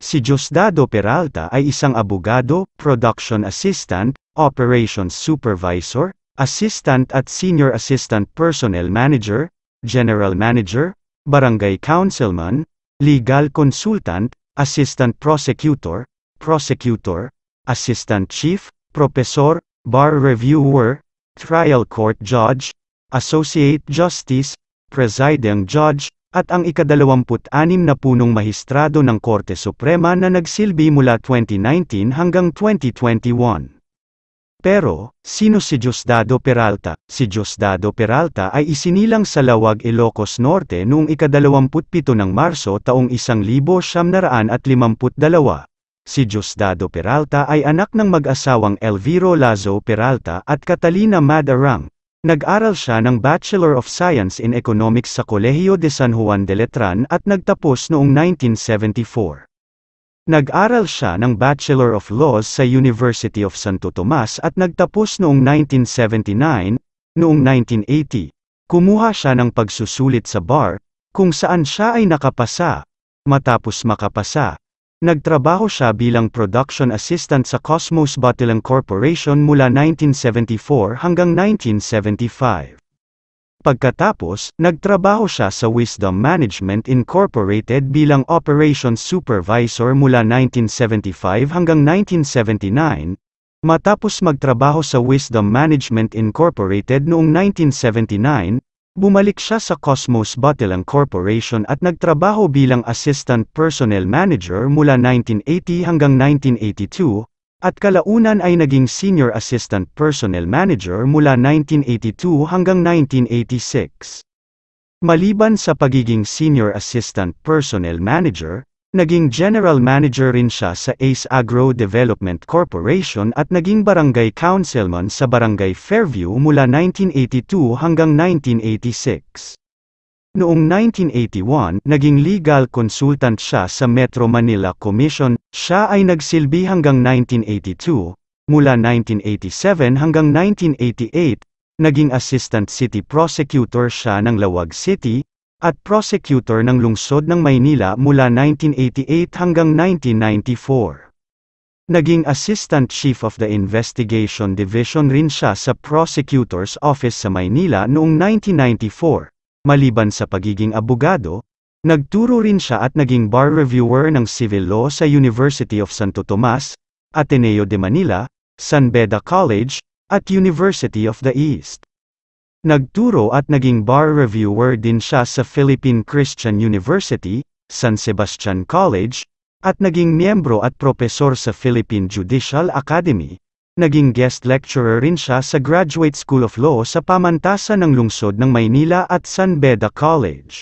Si Diosdado Peralta ay isang abogado, production assistant, operations supervisor, assistant at senior assistant personnel manager, general manager, barangay councilman, legal consultant, assistant prosecutor, assistant chief, professor, bar reviewer, trial court judge, associate justice, presiding judge, at ang ika-26 na punong mahistrado ng Korte Suprema na nagsilbi mula 2019 hanggang 2021. Pero, sino si Diosdado Peralta? Si Diosdado Peralta ay isinilang sa Lawag, Ilocos Norte noong ika-27 ng Marso taong 1952. Si Diosdado Peralta ay anak ng mag-asawang Elviro Lazo Peralta at Catalina Madarang. Nag-aral siya ng Bachelor of Science in Economics sa Kolehiyo de San Juan de Letran at nagtapos noong 1974. Nag-aral siya ng Bachelor of Laws sa University of Santo Tomas at nagtapos noong 1979. Noong 1980, kumuha siya ng pagsusulit sa bar, kung saan siya ay nakapasa. Matapos makapasa, nagtrabaho siya bilang production assistant sa Cosmos Bottling Corporation mula 1974 hanggang 1975. Pagkatapos, nagtrabaho siya sa Wisdom Management Incorporated bilang operations supervisor mula 1975 hanggang 1979. Matapos magtrabaho sa Wisdom Management Incorporated noong 1979, bumalik siya sa Cosmos Bottling Corporation at nagtrabaho bilang Assistant Personnel Manager mula 1980 hanggang 1982, at kalaunan ay naging Senior Assistant Personnel Manager mula 1982 hanggang 1986. Maliban sa pagiging Senior Assistant Personnel Manager, naging General Manager rin siya sa Ace Agro Development Corporation at naging Barangay Councilman sa Barangay Fairview mula 1982 hanggang 1986. Noong 1981, naging legal consultant siya sa Metro Manila Commission. Siya ay nagsilbi hanggang 1982. Mula 1987 hanggang 1988, naging Assistant City Prosecutor siya ng Lawag City, at Prosecutor ng Lungsod ng Maynila mula 1988 hanggang 1994. Naging Assistant Chief of the Investigation Division rin siya sa Prosecutor's Office sa Maynila noong 1994. Maliban sa pagiging abogado, nagturo rin siya at naging bar reviewer ng civil law sa University of Santo Tomas, Ateneo de Manila, San Beda College, at University of the East. Nagturo at naging bar reviewer din siya sa Philippine Christian University, San Sebastian College, at naging miyembro at propesor sa Philippine Judicial Academy. Naging guest lecturer rin siya sa Graduate School of Law sa pamantasan ng Lungsod ng Maynila at San Beda College.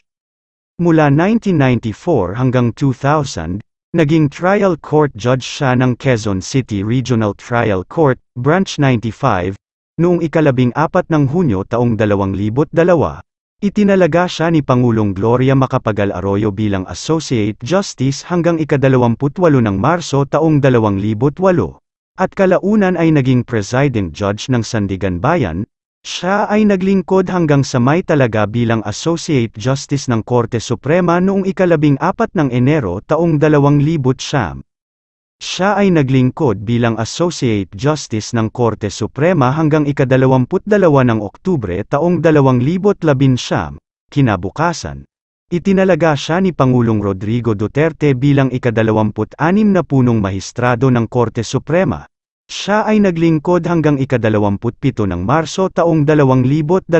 Mula 1994 hanggang 2000, naging trial court judge siya ng Quezon City Regional Trial Court, Branch 95, noong ika-14 ng Hunyo taong 2002, itinalaga siya ni Pangulong Gloria Macapagal Arroyo bilang Associate Justice hanggang ika-28 ng Marso taong 2008. At kalaunan ay naging Presiding Judge ng Sandigan Bayan. Siya ay naglingkod hanggang sa May talaga bilang Associate Justice ng Korte Suprema noong ika-14 ng Enero taong 2009. Siya ay naglingkod bilang Associate Justice ng Korte Suprema hanggang ika-22 ng Oktubre taong 2019. Kinabukasan, itinalaga siya ni Pangulong Rodrigo Duterte bilang ika-26 na punong mahistrado ng Korte Suprema. Siya ay naglingkod hanggang ika-27 ng Marso taong 2021.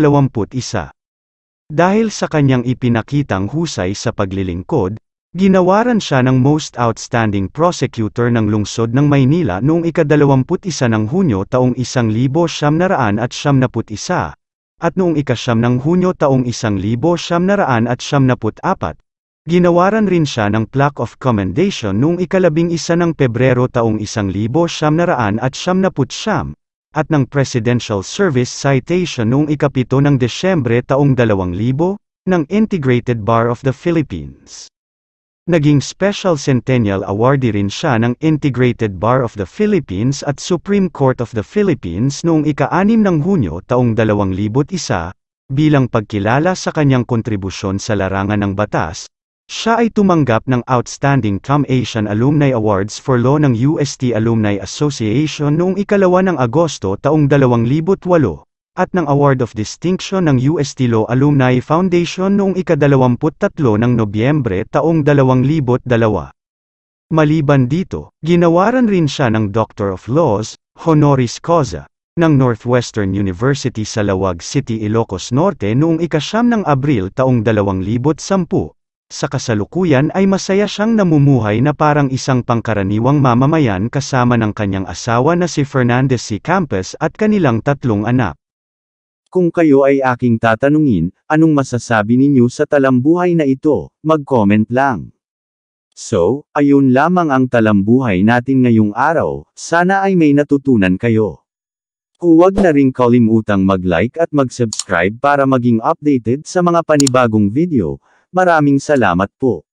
Dahil sa kanyang ipinakitang husay sa paglilingkod, ginawaran siya ng Most Outstanding Prosecutor ng Lungsod ng Maynila noong ika-21 ng Hunyo taong 1971, at noong ika-9 ng Hunyo taong 1974, ginawaran rin siya ng Plaque of Commendation noong ika-11 ng Pebrero taong 1979, at ng Presidential Service Citation noong ika-7 ng Desyembre taong 2000, ng Integrated Bar of the Philippines. Naging Special Centennial Awardee rin siya ng Integrated Bar of the Philippines at Supreme Court of the Philippines noong ika-6 ng Hunyo taong 2001, bilang pagkilala sa kanyang kontribusyon sa larangan ng batas. Siya ay tumanggap ng Outstanding CAM-Asian Alumni Awards for Law ng UST Alumni Association noong 2 ng Agosto taong 2008, at ng Award of Distinction ng UST Law Alumni Foundation noong 23 ng Nobyembre taong 2002. Maliban dito, ginawaran rin siya ng Doctor of Laws, honoris causa, ng Northwestern University sa Lawag City, Ilocos Norte noong 9 ng Abril taong 2010. Sa kasalukuyan ay masaya siyang namumuhay na parang isang pangkaraniwang mamamayan kasama ng kanyang asawa na si Fernandez C. Campos at kanilang 3 anak. Kung kayo ay aking tatanungin, anong masasabi ninyo sa talambuhay na ito, mag-comment lang. So, ayun lamang ang talambuhay natin ngayong araw, sana ay may natutunan kayo. Huwag na ring kalimutang mag-like at mag-subscribe para maging updated sa mga panibagong video. Maraming salamat po.